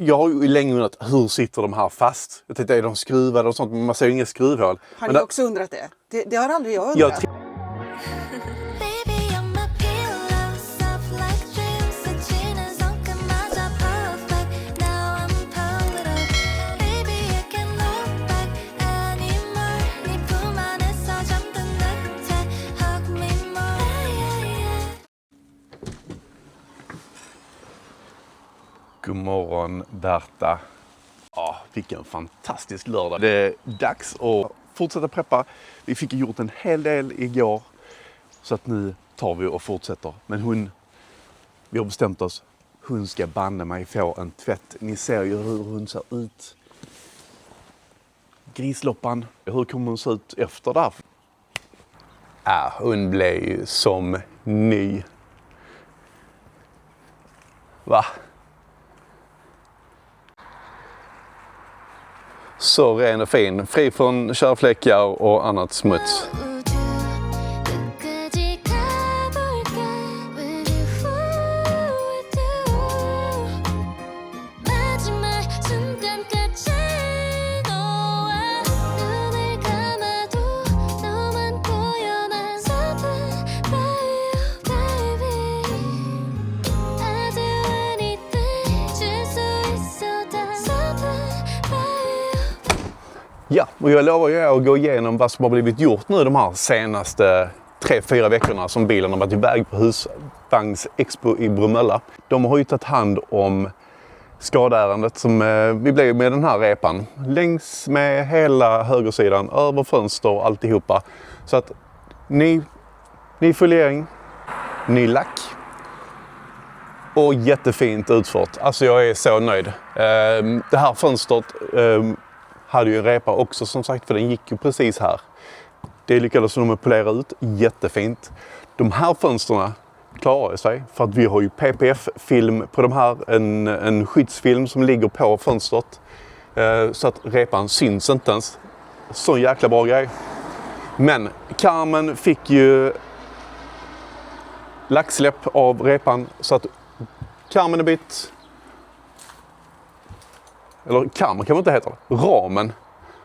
Jag har ju länge undrat, hur sitter de här fast? Jag tänkte, är de skruvade och sånt, men man ser ju inga skruvhål. Har ni också undrat det? Det har aldrig jag undrat. God morgon Berta. Ja, vilken fantastisk lördag. Det är dags att fortsätta preppa. Vi fick gjort en hel del igår. Så att nu tar vi och fortsätter. Men vi har bestämt oss. Hon ska banne mig få en tvätt. Ni ser ju hur hon ser ut. Grisloppan. Hur kommer hon se ut efter det här? Ja, hon blev ju som ny. Va? Så ren och fin, fri från körfläckar och annat smuts. Ja, och jag lovar ju att gå igenom vad som har blivit gjort nu de här senaste 3-4 veckorna som bilen har varit iväg på husvagnsexpo i Bromölla. De har ju tagit hand om skadeärendet som vi blev med den här repan. Längs med hela högersidan, över fönster och alltihopa. Så att ny foliering, ny lack och jättefint utfört. Alltså jag är så nöjd. Det här fönstret hade ju en repa också som sagt, för den gick ju precis här. Det lyckades de polera ut jättefint. De här fönsterna klarar sig för att vi har ju PPF-film på de här. En skyddsfilm som ligger på fönstret. Så att repan syns inte ens. Så jäkla bra grej. Men karmen fick ju lacksläpp av repan så att karmen är bytt. Eller karmen kan man inte heta. Ramen.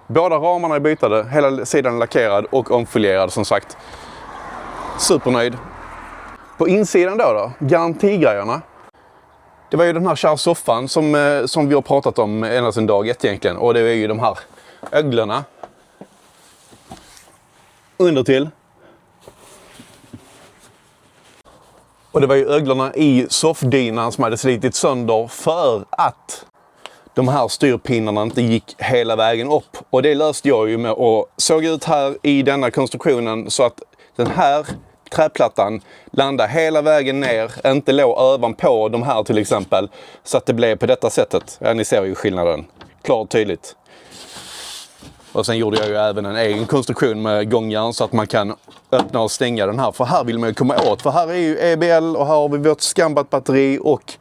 Båda ramarna är bytade. Hela sidan är lackerad och omfolierad som sagt. Supernöjd. På insidan då. Garantigrejerna. Det var ju den här kära soffan som vi har pratat om ända sedan dag ett egentligen. Och det är ju de här öglorna. Under till. Och det var ju öglorna i soffdynan som hade slitit sönder för att de här styrpinnarna inte gick hela vägen upp. Och det löste jag ju med att såga ut här i denna konstruktionen så att den här träplattan landade hela vägen ner. Inte låg ovanpå de här till exempel. Så att det blev på detta sättet. Ja, ni ser ju skillnaden. Klart och tydligt. Och sen gjorde jag ju även en egen konstruktion med gångjärn så att man kan öppna och stänga den här. För här vill man ju komma åt. För här är ju EBL och här har vi vårt Skambat-batteri och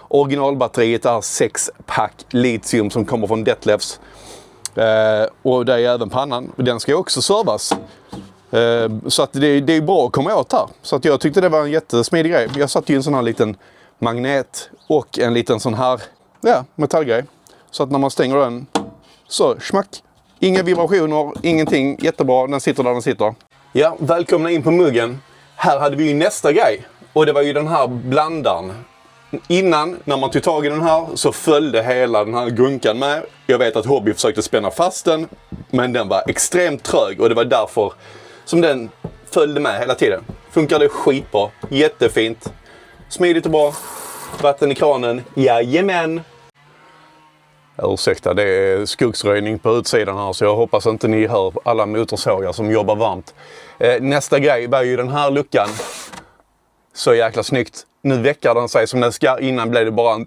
originalbatteriet är 6-pack litium som kommer från Detlefs. Och det är även pannan. Den ska ju också servas. Så att det är bra att komma åt här. Så att jag tyckte det var en jättesmidig grej. Jag satte ju en sån här liten magnet och en liten sån här metallgrej. Så att när man stänger den så smack. Inga vibrationer, ingenting. Jättebra, den sitter där den sitter. Ja, välkomna in på muggen. Här hade vi ju nästa grej. Och det var ju den här blandaren. Innan, när man tog tag i den här, så följde hela den här gunkan med. Jag vet att Hobby försökte spänna fast den, men den var extremt trög och det var därför som den följde med hela tiden. Funkade skitbra, jättefint, smidigt och bra. Vatten i kranen, jajamän. Ursäkta, det är skoggsröjning på utsidan här så jag hoppas inte ni hör alla motorsågar som jobbar varmt. Nästa grej var ju den här luckan. Så jäkla snyggt. Nu väckar den sig som den ska. Innan blev det bara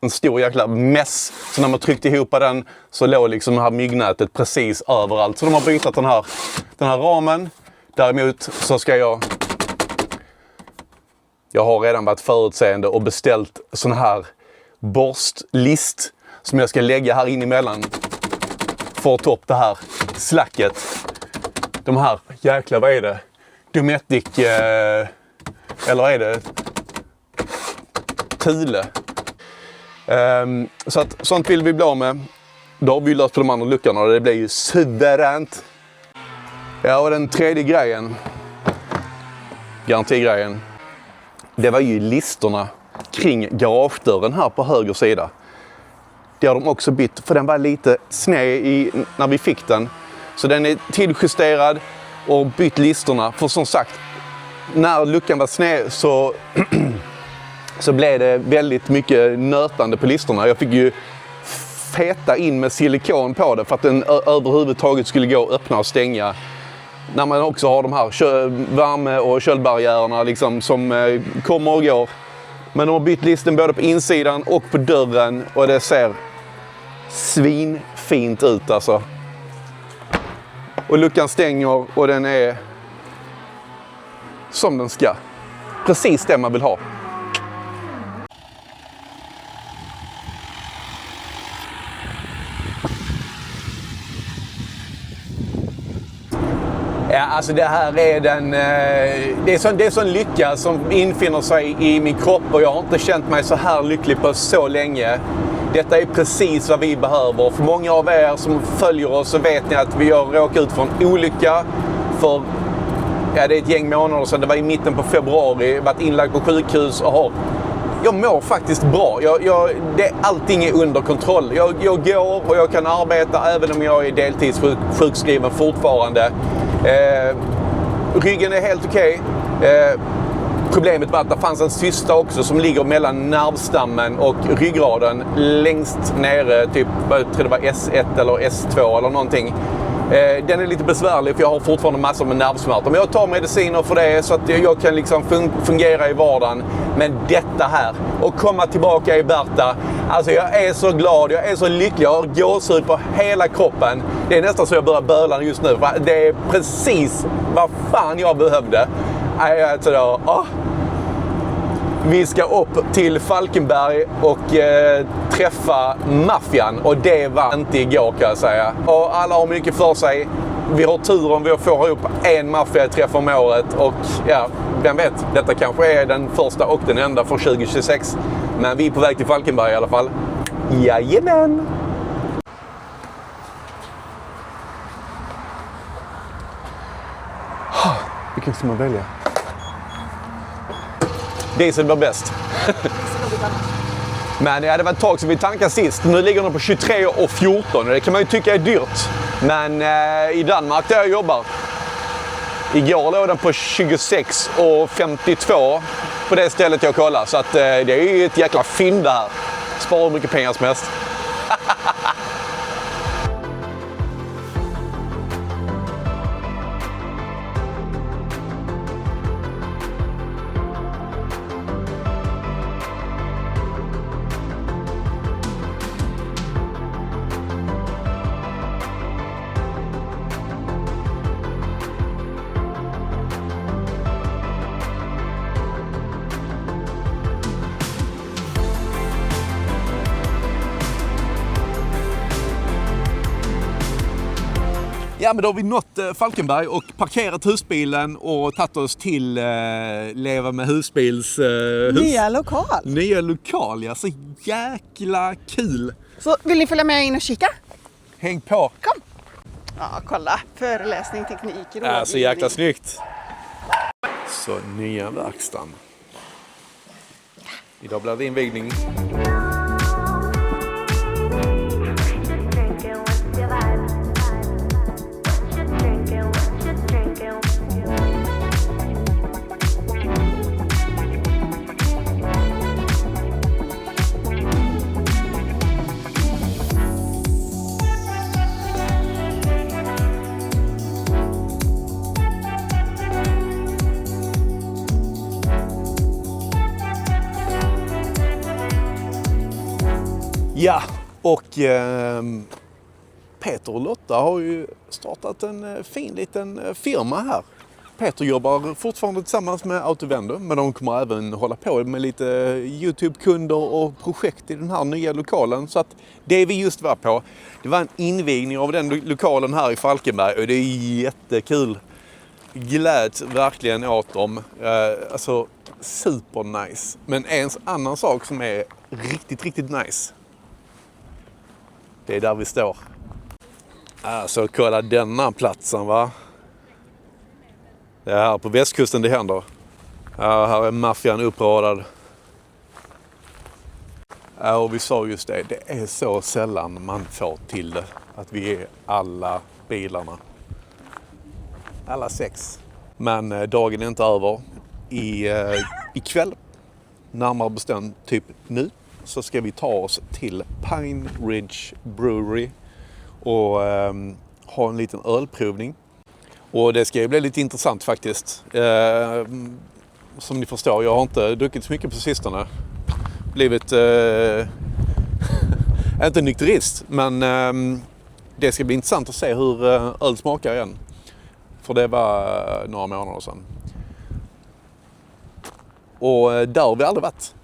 en stor jäkla mess. Så när man tryckte ihop den så låg liksom det här myggnätet precis överallt. Så de har bytt den här ramen. Däremot så ska jag har redan varit förutseende och beställt sån här borstlist som jag ska lägga här in emellan för att ta upp det här slacket. De här, jäkla vad är det? Dometic, eller är det Thule? Så att sånt vill vi bli av med. Då har vi löst på de andra luckorna och det blir ju suveränt. Ja, och den tredje grejen, garantigrejen, det var ju listorna kring garagedörren här på höger sida. Det har de också bytt, för den var lite sned när vi fick den. Så den är tilljusterad och bytt listorna. För som sagt, när luckan var sned så blev det väldigt mycket nötande på listorna. Jag fick ju feta in med silikon på det för att den överhuvudtaget skulle gå att öppna och stänga. När man också har de här värme- och köldbarriärerna liksom, som kommer och går. Men de har bytt listen både på insidan och på dörren och det ser svinfint ut alltså. Och luckan stänger och den är som den ska. Precis det man vill ha. Ja, alltså det här är det är sån lycka som infinner sig i min kropp och jag har inte känt mig så här lycklig på så länge. Detta är precis vad vi behöver. För många av er som följer oss så vet ni att vi har råkat ut för en olycka för det är ett gäng månader sedan. Det var i mitten på februari. Varit inlagd på sjukhus och jag mår faktiskt bra. Allting är under kontroll. Jag går och jag kan arbeta även om jag är deltidssjukskriven fortfarande. Ryggen är helt okej. Problemet var att det fanns en cysta också som ligger mellan nervstammen och ryggraden längst nere, typ, jag tror det var S1 eller S2 eller någonting. Den är lite besvärlig för jag har fortfarande massor med nervsmärtor. Men jag tar mediciner för det så att jag kan liksom fungera i vardagen. Men detta här, och komma tillbaka i Berta. Alltså jag är så glad, jag är så lycklig. Jag har gåshud på hela kroppen. Det är nästan så jag börjar böla just nu. Det är precis vad fan jag behövde. Vi ska upp till Falkenberg och träffa maffian. Och det var inte igår kan jag säga. Och alla har mycket för sig. Vi har tur om vi får ihop en maffiaträff om året. Och ja, vem vet, detta kanske är den första och den enda för 2026. Men vi är på väg till Falkenberg i alla fall. Jajamän! Vilken ska man välja? Diesel var bäst. Men ja, det var ett tag som vi tankade sist. Nu ligger den på 23,14. Det kan man ju tycka är dyrt. Men i Danmark där jag jobbar. Igår låg den på 26,52 på det stället jag kollar. Så att, det är ju ett jäkla fynd det här. Sparar mycket pengar som helst. Ja, men då har vi nått Falkenberg och parkerat husbilen och tagit oss till Leva med husbils Nya lokal. Nya lokal, ja. Så jäkla kul. Så vill ni följa med in och kika? Häng på. Kom. Ja, kolla. Föreläsning, teknik, rådgivning. Så jäkla snyggt. Så nya verkstaden. Idag blir det invigning. Ja, och Peter och Lotta har ju startat en fin liten firma här. Peter jobbar fortfarande tillsammans med Autovendor, men de kommer även hålla på med lite YouTube-kunder och projekt i den här nya lokalen. Så att det vi just var på, det var en invigning av den lokalen här i Falkenberg och det är jättekul. Gläds verkligen åt dem. Alltså super nice. Men en annan sak som är riktigt nice. Det är där vi står. Alltså kolla denna platsen, va? Det är här på västkusten det händer. Ja, här är maffian uppradad. Ja, och vi sa just det. Det är så sällan man får till det. Att vi är alla bilarna. Alla 6. Men dagen är inte över. Ikväll, närmare bestämt typ nu, så ska vi ta oss till Pine Ridge Brewery och ha en liten ölprovning. Och det ska ju bli lite intressant faktiskt. Som ni förstår, jag har inte druckit så mycket på sistone. Blivit inte nykterist, men det ska bli intressant att se hur öl smakar igen. För det var några månader sedan. Och där har vi aldrig varit.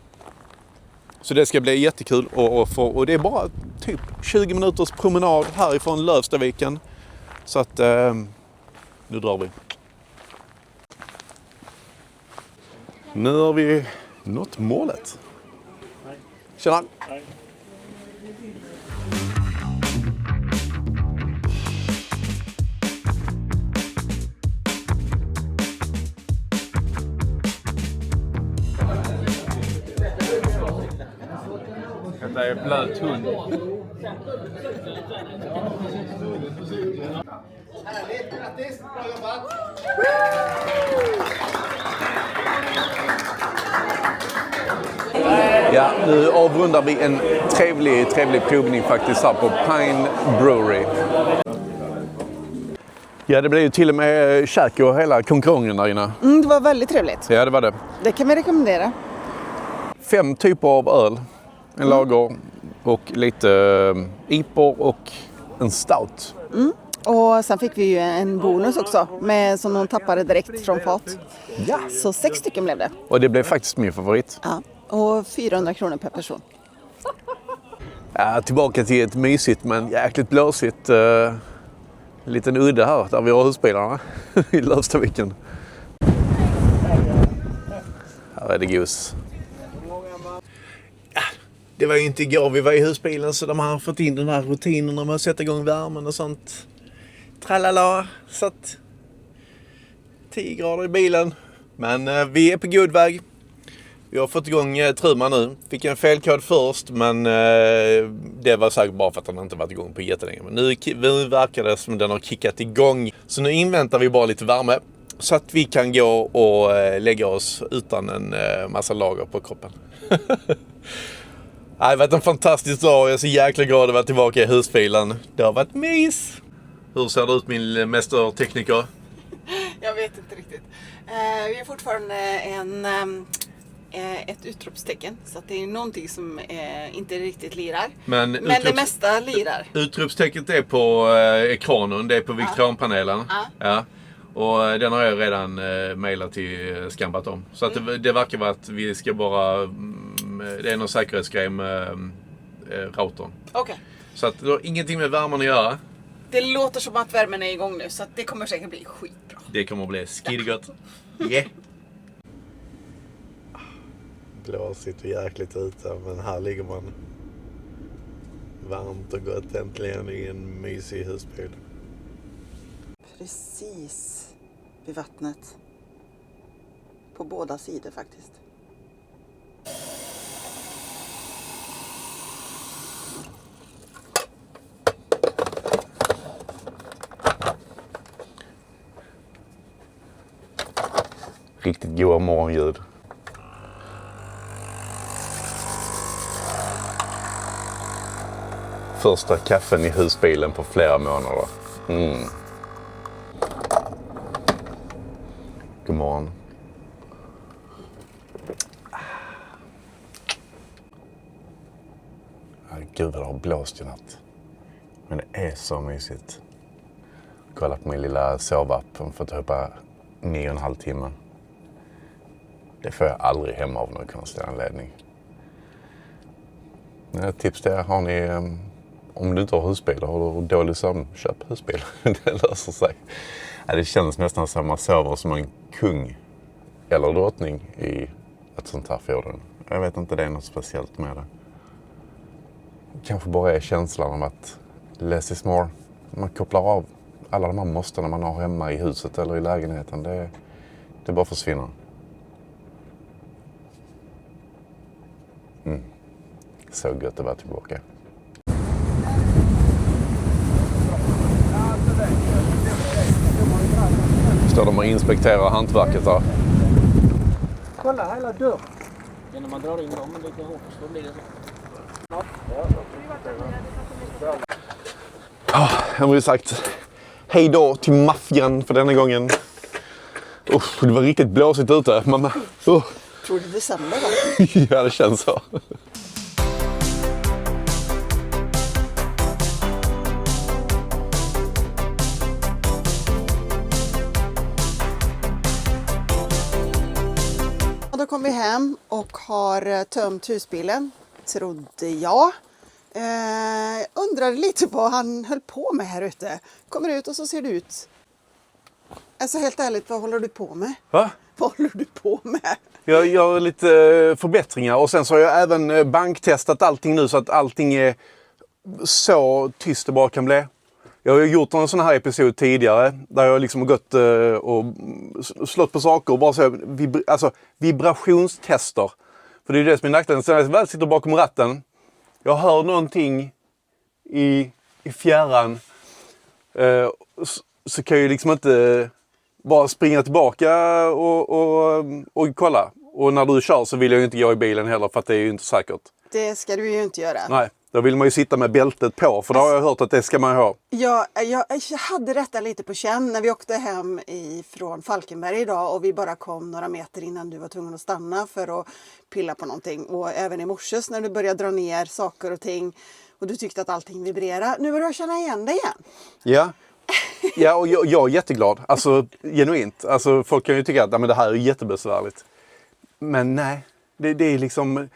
Så det ska bli jättekul. Och det är bara typ 20 minuters promenad härifrån Lövstaviken. Så att nu drar vi. Nu har vi nått målet. Tjena! Det är blöt hund. Ja, nu avrundar vi en trevlig provning faktiskt här på Pine Brewery. Ja, det blev ju till och med käk och hela konkurrensen där inne. Det var väldigt trevligt. Ja, det var det. Det kan vi rekommendera. 5 typer av öl. En lager och lite IPor och en stout. Och sen fick vi ju en bonus också som någon tappade direkt från fat. Ja. Så 6 stycken blev det. Och det blev faktiskt min favorit. Ja. Och 400 kronor per person. Ja, tillbaka till ett mysigt men jäkligt blåsigt liten udde här där vi har husbilarna i Lövstaviken. Här är det gos. Ja, det var ju inte igår vi var i husbilen så de har fått in den här rutinen med att sätta igång värmen och sånt. Tralala, satt 10 grader i bilen. Men vi är på god väg. Vi har fått igång Truman nu. Fick en felkod först men det var säkert bara för att den inte varit igång på jättelänge. Men nu verkar det som den har kickat igång. Så nu inväntar vi bara lite värme. Så att vi kan gå och lägga oss utan en massa lager på kroppen. Det har varit en fantastisk dag. Jag är så jäkla glad att vara tillbaka i husbilen. Det har varit mys. Hur ser det ut min mästertekniker? Jag vet inte riktigt. Vi är fortfarande ett utropstecken. Så att det är någonting som inte riktigt lirar. Men det mesta lirar. Utropstecknet är på ekranen. Det är på Victron-panelen. Ja. Och den har jag redan mejlat till Skambat om. Så att det verkar vara att vi ska bara... det är någon säkerhetsgrej med routern. Okej. Så att det har ingenting med värmen att göra. Det låter som att värmen är igång nu. Så att det kommer säkert bli skitbra. Det kommer att bli skidgott. Yeah. Blåsigt och jäkligt ute. Men här ligger man varmt och gott äntligen i en mysig husbil. Precis vid vattnet. På båda sidor faktiskt. Riktigt goda morgonljud. Första kaffen i husbilen på flera månader. God morgon. Gud vad det har blåst i natt. Men det är så mysigt. Kolla på min lilla sovapp. Jag får hoppa 9,5 timmar. Det får jag aldrig hemma av någon konstig anledning. Tips det har ni, om du inte har husbil och har dålig sömn, köp husbil. Det löser sig. Det känns nästan som att man sover som en kung eller drottning i ett sånt här fordon. Jag vet inte, det är något speciellt med det. Kanske bara är känslan av att less is more. Man kopplar av alla de här måsten man har hemma i huset eller i lägenheten. Det bara försvinner. Så gött att vara tillbaka. Står de och inspekterar hantverket där. Kolla hela dörren. Ja, när man drar in dem lite hårt så blir det så. Jag har ju sagt hej då till maffian för denna gången. Det var riktigt blåsigt ute. Mamma. Tror du december va? Ja, det känns så. Då kom vi hem och har tömt husbilen, trodde jag. Undrade lite vad han höll på med här ute. Kommer ut och så ser det ut. Alltså helt ärligt, vad håller du på med? Va? Vad håller du på med? Jag gör lite förbättringar och sen så har jag även banktestat allting nu så att allting är så tyst det bara kan bli. Jag har ju gjort en sån här episod tidigare där jag liksom har gått och slått på saker och bara så vibrationstester. För det är det som är nackdelen. Sen när jag väl sitter bakom ratten, jag hör någonting i fjärran, så kan jag ju liksom inte bara springa tillbaka och kolla. Och när du kör så vill jag ju inte gå i bilen heller för att det är ju inte säkert. Det ska du ju inte göra. Nej, då vill man ju sitta med bältet på för då har jag hört att det ska man ha. Jag hade detta lite på känn när vi åkte hem från Falkenberg idag och vi bara kom några meter innan du var tvungen att stanna för att pilla på någonting. Och även i morses när du började dra ner saker och ting och du tyckte att allting vibrerade. Nu börjar jag känna igen det igen. Ja. Ja, och jag är jätteglad. Alltså, genuint. Alltså, folk kan ju tycka att det här är jättebesvärligt. Men nej, det är liksom...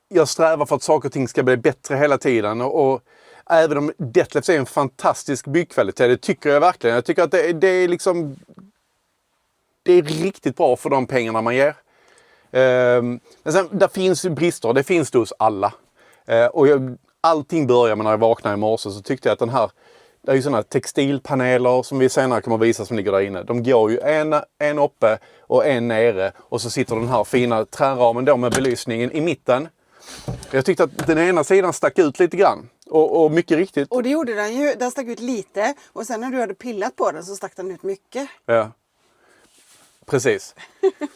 Jag strävar för att saker och ting ska bli bättre hela tiden. Och även om Detlefs är en fantastisk byggkvalitet, det tycker jag verkligen. Jag tycker att det är liksom... Det är riktigt bra för de pengarna man ger. Men sen, där finns ju brister. Det finns det hos alla. Och allting börjar med när jag vaknade i morse så tyckte jag att den här... Det är ju sådana textilpaneler som vi senare kommer att visa som ligger där inne. De går ju en uppe och en nere. Och så sitter den här fina träramen då med belysningen i mitten. Jag tyckte att den ena sidan stack ut lite grann. Och mycket riktigt. Och det gjorde den ju. Den stack ut lite. Och sen när du hade pillat på den så stack den ut mycket. Ja. Precis.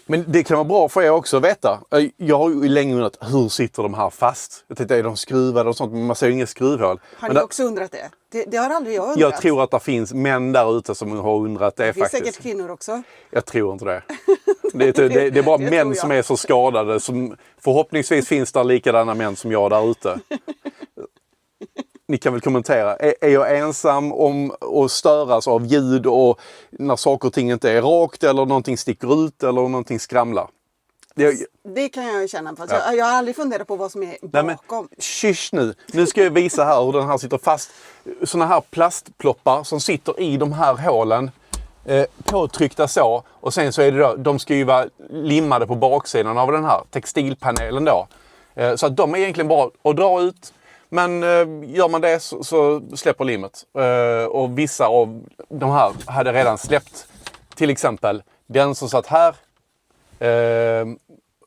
Men det kan vara bra för er också att veta. Jag har ju länge undrat, hur sitter de här fast? Jag tänkte, är de skruvade och sånt? Men man ser ju inga skruvhål. Har ni också undrat det? Det har aldrig jag undrat. Jag tror att det finns män där ute som har undrat det. Det finns faktiskt. säkert kvinnor också. Jag tror inte det. Det är bara män som är så skadade. Som förhoppningsvis finns det likadana män som jag där ute. Ni kan väl kommentera. Är jag ensam om att störas av ljud och när saker och ting inte är rakt eller någonting sticker ut eller någonting skramlar? Det kan jag ju känna. För jag har aldrig funderat på vad som är bakom. Kysch nu. Nu ska jag visa här hur den här sitter fast. Såna här plastploppar som sitter i de här hålen. Påtryckta så. Och sen så är det då, de ska ju vara limmade på baksidan av den här textilpanelen då. Så att de är egentligen bara att dra ut. Men gör man det så släpper limmet. Och vissa av de här hade redan släppt. Till exempel den som satt här.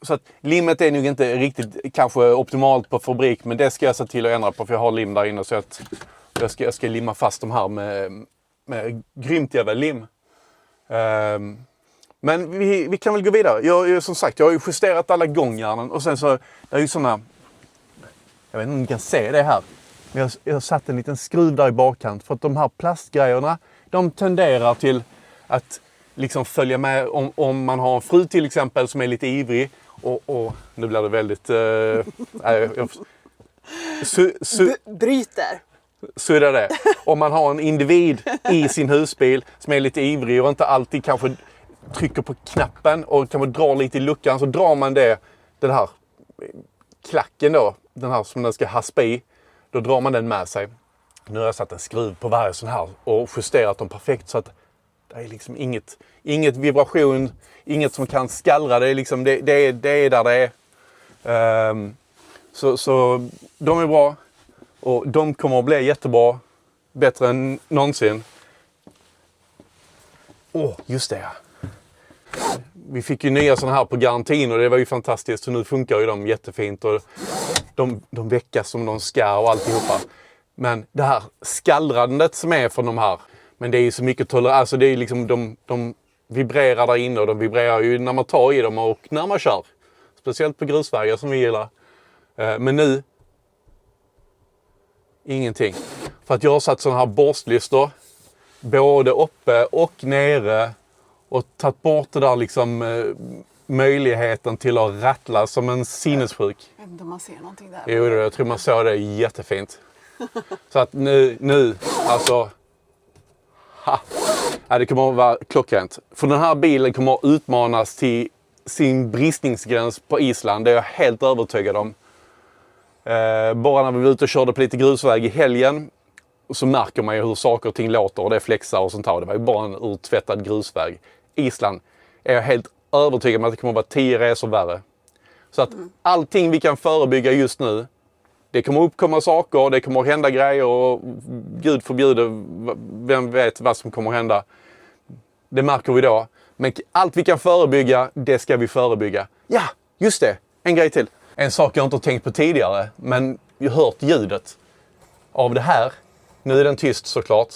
Så att limmet är nog inte riktigt kanske optimalt på fabrik. Men det ska jag se till att ändra på för jag har lim där inne. Så att jag ska limma fast de här med grymt jävla lim. Men vi kan väl gå vidare. Som sagt, jag har ju justerat alla gångjärnen. Och sen så det är ju såna... Jag vet inte om ni kan se det här. Men jag har satt en liten skruv där i bakkant. För att de här plastgrejerna, de tenderar till att liksom följa med om man har en fru till exempel som är lite ivrig. Och nu blir det väldigt... Bryter. Så är det. Om man har en individ i sin husbil som är lite ivrig och inte alltid kanske trycker på knappen och kanske drar lite i luckan. Så drar man den här klacken då. Den här som den ska haspa i. Då drar man den med sig. Nu har jag satt en skruv på varje sån här och justerat dem perfekt så att det är liksom inget vibration, inget som kan skallra. Det är liksom det är där det är. Så de är bra. Och de kommer att bli jättebra. Bättre än någonsin. Just det. Vi fick ju nya sådana här på garantin och det var ju fantastiskt. Så nu funkar ju de jättefint och de väckas som de ska och alltihopa. Men det här skallrandet som är från de här. Men det är ju så mycket alltså det är liksom de vibrerar där inne och de vibrerar ju när man tar i dem och när man kör. Speciellt på grusvägar som vi gillar. Men nu ingenting. För att jag har satt sådana här borstlistor både uppe och nere och tagit bort det där liksom möjligheten till att rattla som en sinnessjuk. Jag vet inte om man ser någonting där. Jo, jag tror man såg det jättefint. Så att nu alltså... det kommer att vara klockrent. För den här bilen kommer att utmanas till sin bristningsgräns på Island. Det är jag helt övertygad om. Bara när vi var ute och körde på lite grusväg i helgen så märker man ju hur saker och ting låter och det flexar och sånt här. Det var ju bara en urtvättad grusväg. Island är jag helt övertygad om att det kommer att vara 10 resor värre. Så att allting vi kan förebygga just nu, det kommer uppkomma saker, det kommer att hända grejer och Gud förbjude, vem vet vad som kommer att hända. Det märker vi då. Men allt vi kan förebygga, det ska vi förebygga. Ja, just det. En grej till. En sak jag inte har tänkt på tidigare, men jag har hört ljudet av det här. Nu är den tyst såklart.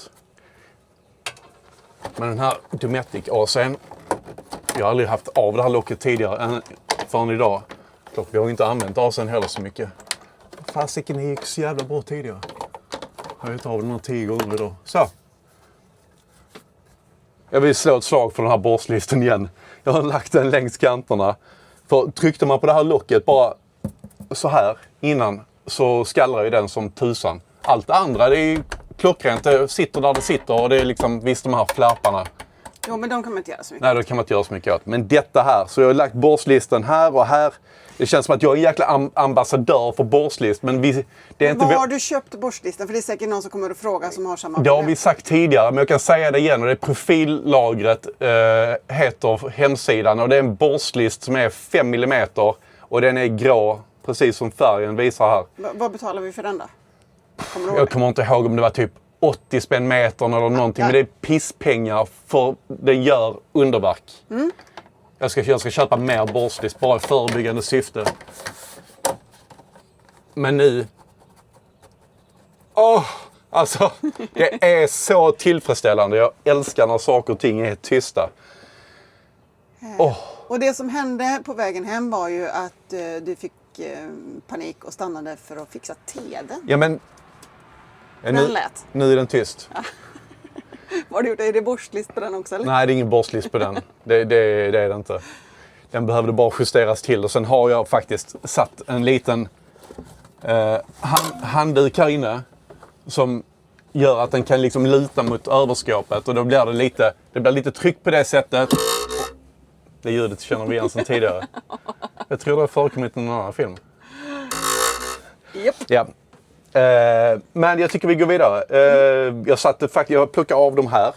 Men den här Dometic AC:n, jag har aldrig haft av det här locket tidigare än förrän idag. Vi har inte använt AC:n heller så mycket. Fasiken, det gick så jävla bra tidigare. Jag har ju av den här 10 gånger idag. Så. Jag vill slå ett slag för den här borstlistan igen. Jag har lagt den längs kanterna. För tryckte man på det här locket bara så här innan så skallrar ju den som tusan. Allt andra det är ju klockrent. Det sitter där det sitter och det är liksom visst de här flapparna. Jo, men de kan man inte göra så mycket. Nej, det kan man inte göra så mycket åt. Men detta här, så jag har lagt borstlistan här och här. Det känns som att jag är en jäkla ambassadör för borstlist. Men det är inte... Var har du köpt borstlistan? För det är säkert någon som kommer att fråga som har samma Det problem. har vi sagt tidigare, men jag kan säga det igen. Och det är profillagret heter hemsidan. Och det är en borstlist som är 5 mm. Och den är grå, precis som färgen visar här. Vad betalar vi för den då? Jag kommer inte ihåg om det var typ 80 spänn metern eller någonting. Men det är pisspengar för den gör underverk. Jag ska köpa mer borstlist bara i förebyggande syfte. Men nu... Alltså, det är så tillfredsställande. Jag älskar när saker och ting är tysta. Och det som hände på vägen hem var ju att du fick panik och stannade för att fixa teden. Ja, men... Nu är den tyst. Vad har du gjort? Är det borstlist på den också? Eller? Nej, det är ingen borstlist på den. Det är det inte. Den behövde bara justeras till. Och sen har jag faktiskt satt en liten handduk här inne. Som gör att den kan liksom luta mot överskåpet. Och då blir det blir lite tryck på det sättet. Det ljudet känner vi igen sedan tidigare. Jag tror det har förekommit i någon annan film. Yep. Ja. Men jag tycker vi går vidare. Jag plockar av de här.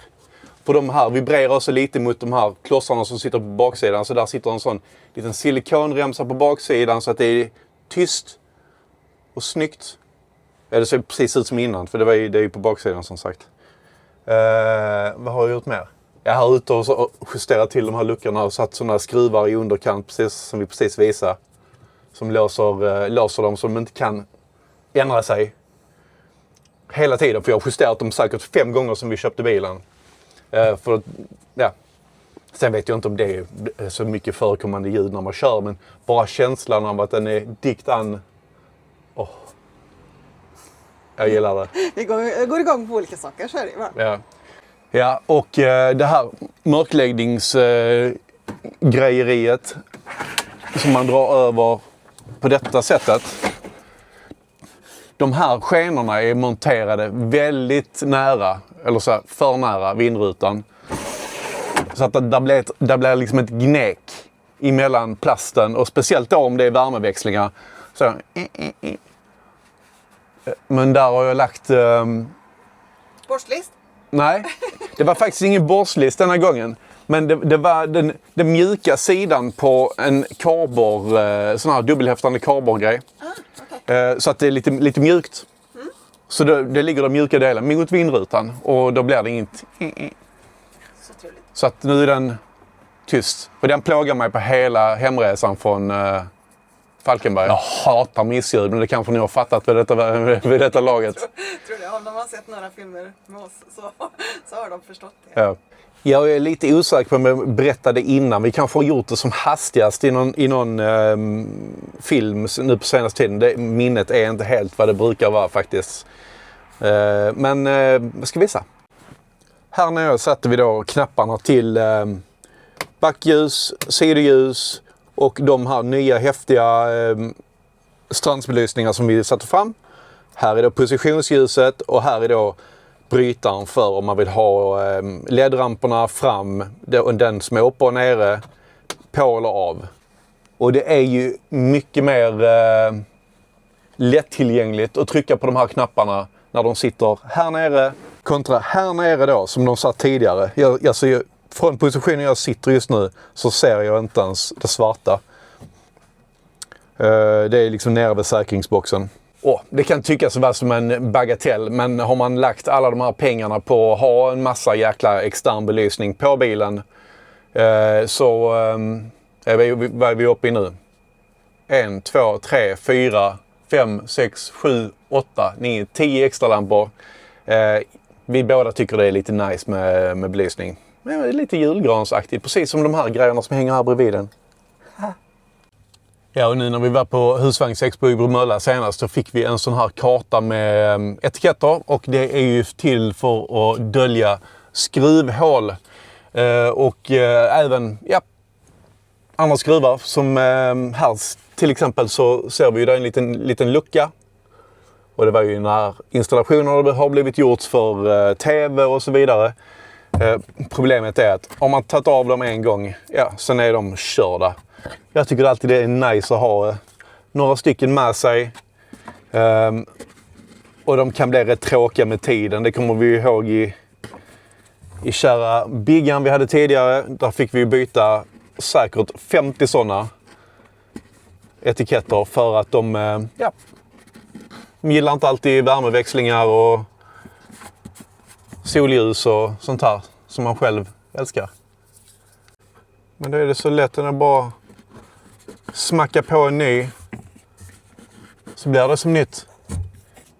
För de här vibrerar så lite mot de här klossarna som sitter på baksidan. Så där sitter en sån liten silikonremsa på baksidan så att det är tyst och snyggt. Ja, det ser precis ut som innan, för det är ju på baksidan som sagt. Vad har jag gjort mer? Jag har ute och justerat till de här luckorna och satt sådana skruvar i underkant, precis som vi precis visade. Som låser dem så de inte kan ändra sig hela tiden. För jag har justerat dem säkert 5 gånger som vi köpte bilen. Sen vet jag inte om det är så mycket förekommande ljud när man kör. Men bara känslan av att den är dikt an. Jag gillar det. Vi går igång på olika saker, så är det va? Ja, och det här mörkläggningsgrejeriet som man drar över på detta sättet. De här skenorna är monterade väldigt nära, eller så här, för nära vindrutan. Så att det blir liksom ett gnäck emellan plasten och speciellt då om det är värmeväxlingar. Så, Men där har jag lagt... Borstlist? Nej, det var faktiskt ingen borstlist denna gången. Men det var den mjuka sidan på en karbor, sån här dubbelhäftande karborgrej. Okay. Så att det är lite mjukt. Så det ligger den mjuka delen mot vindrutan och då blir det inget. Så trevligt. Så att nu är den tyst. Och den plågar mig på hela hemresan från Falkenberg. Jag hatar missljud, men det kanske ni har fattat vid detta laget. Tror det. Om de har sett några filmer med oss så har de förstått det. Ja. Jag är lite osäker på om jag berättade innan. Vi kanske har gjort det som hastigast i någon film nu på senaste tiden. Minnet är inte helt vad det brukar vara faktiskt. Men jag ska visa. Här nere satte vi då knapparna till backljus, sidoljus och de här nya häftiga strandsbelysningar som vi satte fram. Här är då positionsljuset och här är då brytaren för om man vill ha LED-ramporna fram, den som är uppe och nere, på eller av. Och det är ju mycket mer lättillgängligt att trycka på de här knapparna när de sitter här nere kontra här nere då som de satt tidigare. Från positionen jag sitter just nu så ser jag inte ens det svarta. Det är liksom nere vid säkringsboxen. Det kan tyckas vara som en bagatell, men har man lagt alla de här pengarna på att ha en massa jäkla extern belysning på bilen så vad är vi uppe i nu? 1, 2, 3, 4, 5, 6, 7, 8, 9, 10 extra lampor. Vi båda tycker det är lite nice med belysning. Men det är lite julgransaktigt, precis som de här grejerna som hänger här bredvid den. Ja, och nu när vi var på Husvagnsexpo i Bromölla senast så fick vi en sån här karta med etiketter. Och det är ju till för att dölja skruvhål. Och även andra skruvar. Som här till exempel så ser vi ju där en liten lucka. Och det var ju när installationer har blivit gjort för tv och så vidare. Problemet är att om man tagit av dem en gång, sen är de körda. Jag tycker alltid det är nice att ha några stycken med sig. Och de kan bli rätt tråkiga med tiden. Det kommer vi ihåg i kära Biggan vi hade tidigare. Där fick vi byta säkert 50 sådana etiketter för att de gillar inte alltid värmeväxlingar och solljus och sånt här som man själv älskar. Men då är det så lätt att bara smacka på en ny så blir det som nytt.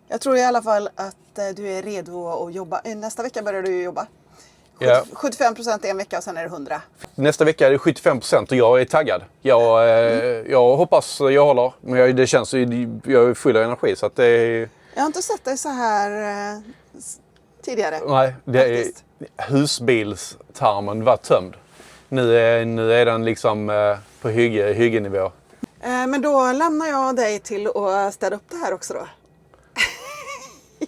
Jag tror i alla fall att du är redo att jobba. Nästa vecka börjar du jobba. Ja. 75% en vecka och sen är det 100. Nästa vecka är det 75% och jag är taggad. Jag hoppas jag håller, men det känns jag är full av energi så att det är... Jag har inte sett dig så här tidigare. Nej, det är husbilstarmen var tömd. Nu är den liksom på hyggenivå. Men då lämnar jag dig till att städa upp det här också då.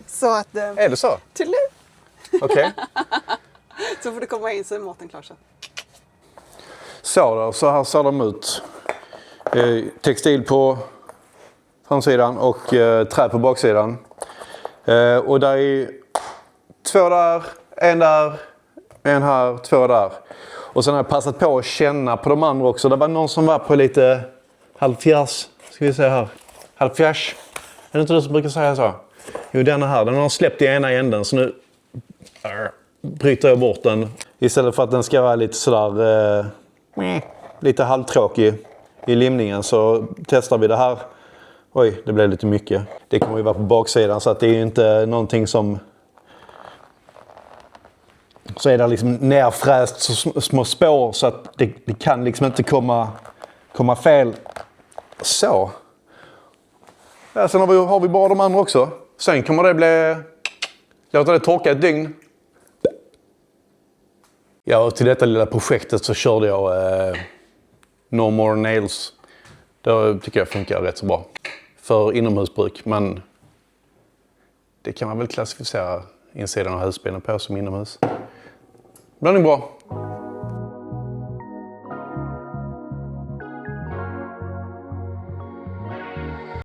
Så att... Är det så? Till nu. Okej. Så får du komma in så är maten klar så. Så här ser de ut. Textil på framsidan och trä på baksidan. Och där är 2 där, en här, 2 där. Och sen har jag passat på att känna på de andra också. Det var någon som var på lite halvfjärs. Ska vi se här. Halvfjärs. Är det inte du som brukar säga så? Jo, denna här. Den har släppt i ena änden. Så nu bryter jag bort den. Istället för att den ska vara lite sådär... lite halvtråkig i limningen så testar vi det här. Oj, det blev lite mycket. Det kommer ju vara på baksidan så att det är ju inte någonting som... Så är det liksom nerfräst så små spår så att det kan liksom inte komma fel. Så. Ja, sen har vi bara de andra också. Sen kommer det bli... Låta det torka ett dygn. Ja, och till detta lilla projektet så körde jag No More Nails. Det tycker jag funkar rätt så bra. För inomhusbruk, men det kan man väl klassificera insidan av husbilen på som inomhus. Det blir nog bra.